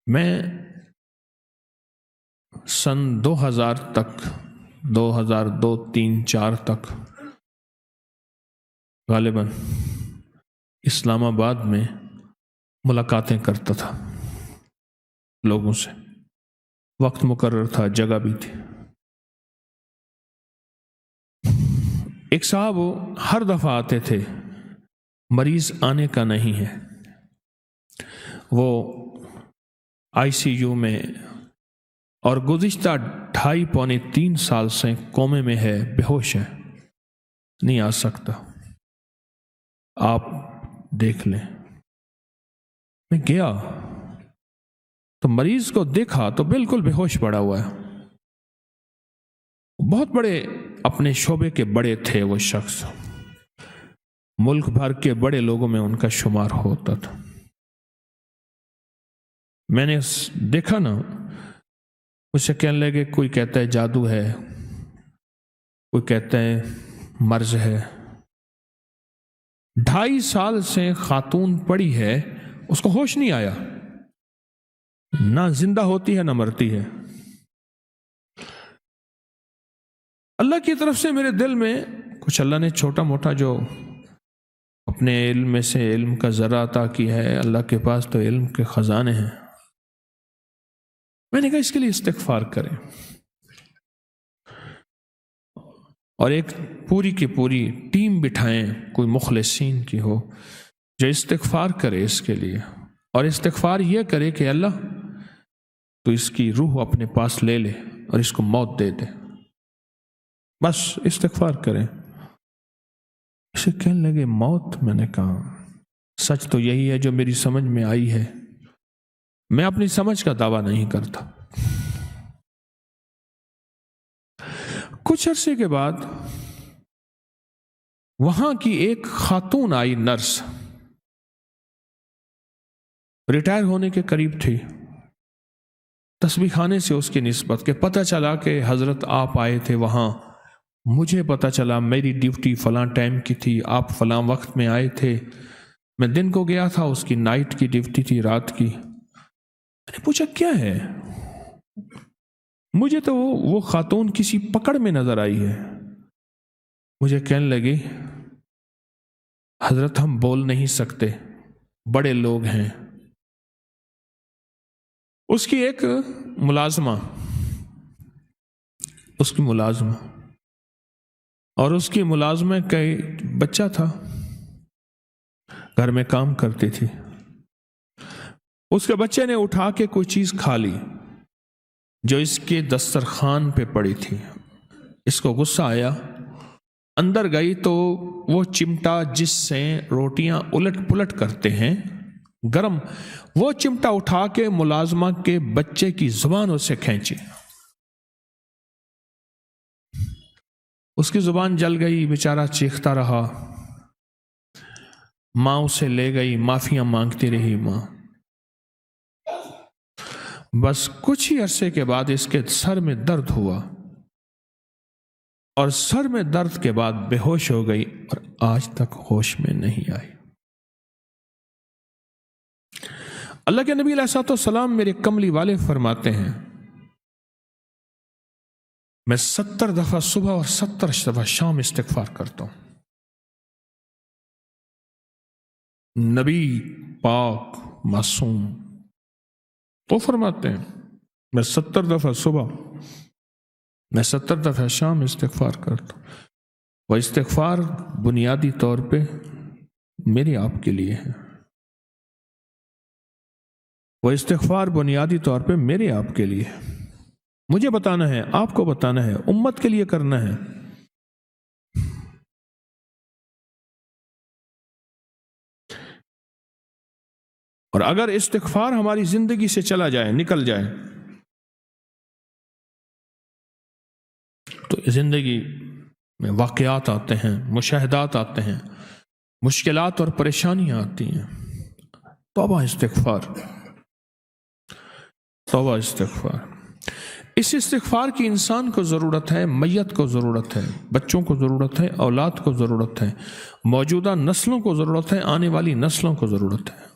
میں سن 2000 تک 2002 3 4 تک غالباً اسلام آباد میں ملاقاتیں کرتا تھا لوگوں سے. وقت مقرر تھا، جگہ بھی تھی. ایک صاحب ہر دفعہ آتے تھے، مریض آنے کا نہیں ہے، وہ ICU میں اور گزشتہ 2.5 پونے 3 سال سے کومے میں ہے، بے ہوش ہے، نہیں آ سکتا، آپ دیکھ لیں. میں گیا تو مریض کو دیکھا تو بالکل بے ہوش پڑا ہوا ہے. بہت بڑے اپنے شعبے کے بڑے تھے وہ شخص، ملک بھر کے بڑے لوگوں میں ان کا شمار ہوتا تھا. میں نے دیکھا نا، اسے کہنے لگے، کوئی کہتا ہے جادو ہے، کوئی کہتا ہے مرض ہے. 2.5 سال سے خاتون پڑی ہے، اس کو ہوش نہیں آیا، نہ زندہ ہوتی ہے نہ مرتی ہے. اللہ کی طرف سے میرے دل میں کچھ اللہ نے چھوٹا موٹا جو اپنے علم میں سے علم کا ذرہ عطا کی ہے، اللہ کے پاس تو علم کے خزانے ہیں. میں نے کہا اس کے لیے استغفار کریں، اور ایک پوری کی پوری ٹیم بٹھائیں، کوئی مخلصین کی ہو جو استغفار کرے اس کے لیے، اور استغفار یہ کرے کہ اللہ تو اس کی روح اپنے پاس لے لے اور اس کو موت دے دے. بس استغفار کریں. اسے کہنے لگے موت؟ میں نے کہا سچ تو یہی ہے جو میری سمجھ میں آئی ہے، میں اپنی سمجھ کا دعویٰ نہیں کرتا. کچھ عرصے کے بعد وہاں کی ایک خاتون آئی، نرس، ریٹائر ہونے کے قریب تھی. تسبیح خانے سے اس کی نسبت کہ پتہ چلا کہ حضرت آپ آئے تھے وہاں، مجھے پتہ چلا میری ڈیوٹی فلاں ٹائم کی تھی، آپ فلاں وقت میں آئے تھے، میں دن کو گیا تھا، اس کی نائٹ کی ڈیوٹی تھی، رات کی. میں نے پوچھا کیا ہے؟ مجھے تو وہ خاتون کسی پکڑ میں نظر آئی ہے. مجھے کہنے لگی حضرت ہم بول نہیں سکتے، بڑے لوگ ہیں. اس کی ایک ملازمہ اور اس کی ملازمہ کا بچہ تھا، گھر میں کام کرتی تھی. اس کے بچے نے اٹھا کے کوئی چیز کھا لی جو اس کے دسترخوان پہ پڑی تھی. اس کو غصہ آیا، اندر گئی تو وہ چمٹا جس سے روٹیاں الٹ پلٹ کرتے ہیں گرم، وہ چمٹا اٹھا کے ملازمہ کے بچے کی زبان اسے کھینچی. اس کی زبان جل گئی، بیچارہ چیختا رہا. ماں اسے لے گئی، معافیاں مانگتی رہی ماں. بس کچھ ہی عرصے کے بعد اس کے سر میں درد ہوا، اور سر میں درد کے بعد بے ہوش ہو گئی، اور آج تک ہوش میں نہیں آئی. اللہ کے نبی علیہ السلام میرے کملی والے فرماتے ہیں، میں 70 دفعہ صبح اور 70 دفعہ شام استغفار کرتا ہوں. نبی پاک معصوم وہ فرماتے ہیں میں 70 دفعہ صبح، میں 70 دفعہ شام استغفار کرتا ہوں. وہ استغفار بنیادی طور پہ میرے آپ کے لیے ہے، وہ استغفار بنیادی طور پہ میرے آپ کے لیے ہے. مجھے بتانا ہے، آپ کو بتانا ہے، امت کے لیے کرنا ہے. اور اگر استغفار ہماری زندگی سے چلا جائے، نکل جائے، تو زندگی میں واقعات آتے ہیں، مشاہدات آتے ہیں، مشکلات اور پریشانیاں آتی ہیں. توبہ استغفار، توبہ استغفار. اس استغفار کی انسان کو ضرورت ہے، میت کو ضرورت ہے، بچوں کو ضرورت ہے، اولاد کو ضرورت ہے، موجودہ نسلوں کو ضرورت ہے، آنے والی نسلوں کو ضرورت ہے.